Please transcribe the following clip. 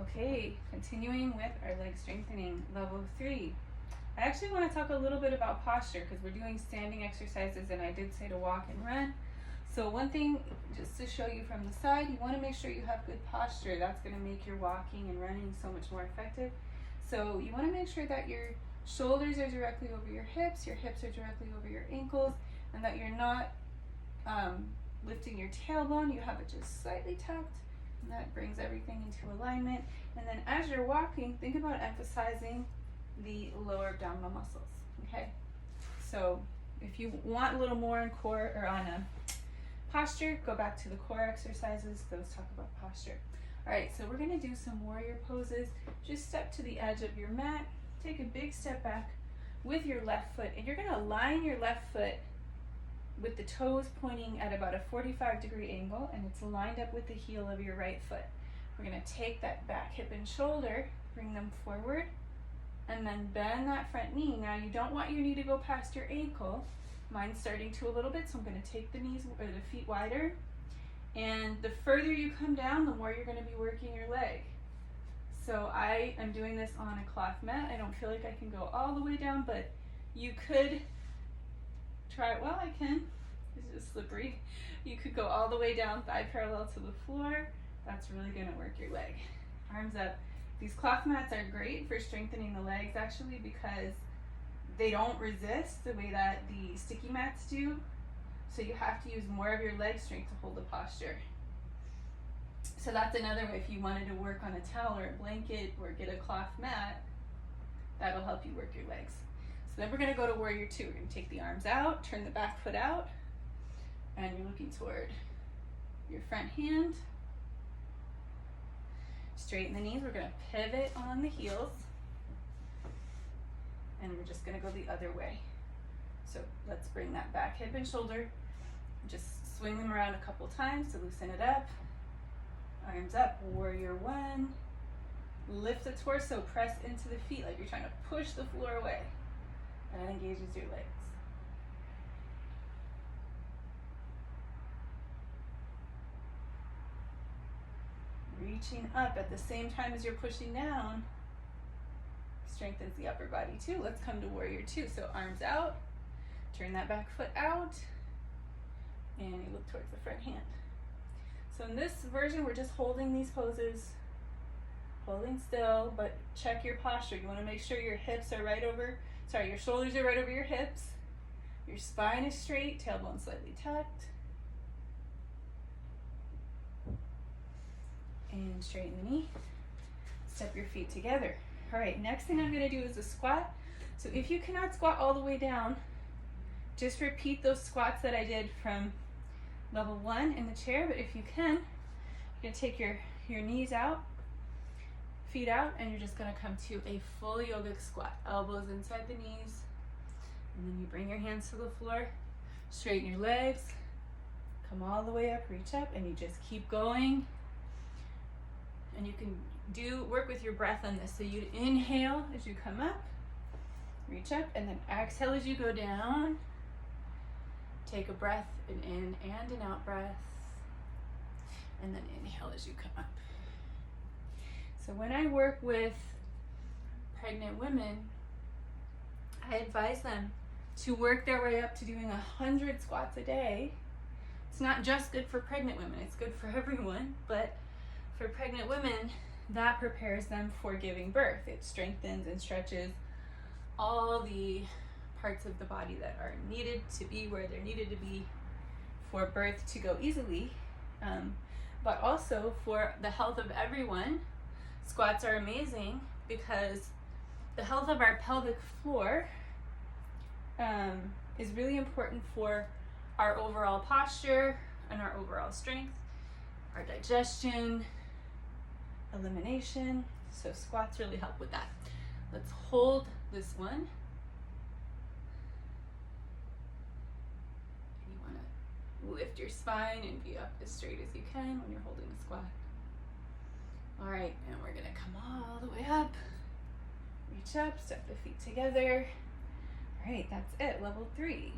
Okay, continuing with our leg strengthening, level 3. I actually want to talk a little bit about posture because we're doing standing exercises and I did say to walk and run. So one thing, just to show you from the side, you want to make sure you have good posture. That's going to make your walking and running so much more effective. So you want to make sure that your shoulders are directly over your hips are directly over your ankles, and that you're not lifting your tailbone. You have it just slightly tucked, and that brings everything into alignment. And then as you're walking, think about emphasizing the lower abdominal muscles, okay? So if you want a little more on core or on a posture, go back to the core exercises. Those talk about posture. All right, so we're gonna do some warrior poses. Just step to the edge of your mat, take a big step back with your left foot, and you're gonna line your left foot with the toes pointing at about a 45-degree angle, and it's lined up with the heel of your right foot. We're gonna take that back hip and shoulder, bring them forward, and then bend that front knee. Now you don't want your knee to go past your ankle. Mine's starting to a little bit, so I'm gonna take the knees or the feet wider. And the further you come down, the more you're gonna be working your leg. So I am doing this on a cloth mat. I don't feel like I can go all the way down, but you could try it. Well, I can. It's just slippery. You could go all the way down, thigh parallel to the floor. That's really gonna work your leg. Arms up. These cloth mats are great for strengthening the legs actually because they don't resist the way that the sticky mats do. So you have to use more of your leg strength to hold the posture. So that's another way if you wanted to work on a towel or a blanket or get a cloth mat, that'll help you work your legs. So then we're gonna go to warrior 2. We're gonna take the arms out, turn the back foot out, and you're looking toward your front hand. Straighten the knees. We're gonna pivot on the heels, and we're just gonna go the other way. So let's bring that back hip and shoulder. Just swing them around a couple times to loosen it up. Arms up, warrior 1. Lift the torso, press into the feet like you're trying to push the floor away. And that engages your legs. Reaching up at the same time as you're pushing down strengthens the upper body too. Let's come to warrior 2. So arms out, turn that back foot out, and you look towards the front hand. So in this version, we're just holding these poses, holding still, but check your posture. You want to make sure your hips are right over, your shoulders are right over your hips. Your spine is straight, tailbone slightly tucked. And straighten the knee. Step your feet together. All right, next thing I'm going to do is a squat. So if you cannot squat all the way down, just repeat those squats that I did from level 1 in the chair. But if you can, you're going to take your knees out, feet out, and you're just going to come to a full yogic squat. Elbows inside the knees, and then you bring your hands to the floor, straighten your legs, come all the way up, reach up, and you just keep going. And you can work with your breath on this. So you inhale as you come up, reach up, and then exhale as you go down. Take a breath, an in and an out breath, and then inhale as you come up. So when I work with pregnant women, I advise them to work their way up to doing 100 squats a day. It's not just good for pregnant women, it's good for everyone, but for pregnant women, that prepares them for giving birth. It strengthens and stretches all the parts of the body that are needed to be where they're needed to be for birth to go easily. But also for the health of everyone, squats are amazing because the health of our pelvic floor is really important for our overall posture and our overall strength, our digestion, elimination. So squats really help with that. Let's hold this one. You want to lift your spine and be up as straight as you can when you're holding a squat. All right, and we're gonna come all the way up, reach up, step the feet together. All right, that's it, level 3.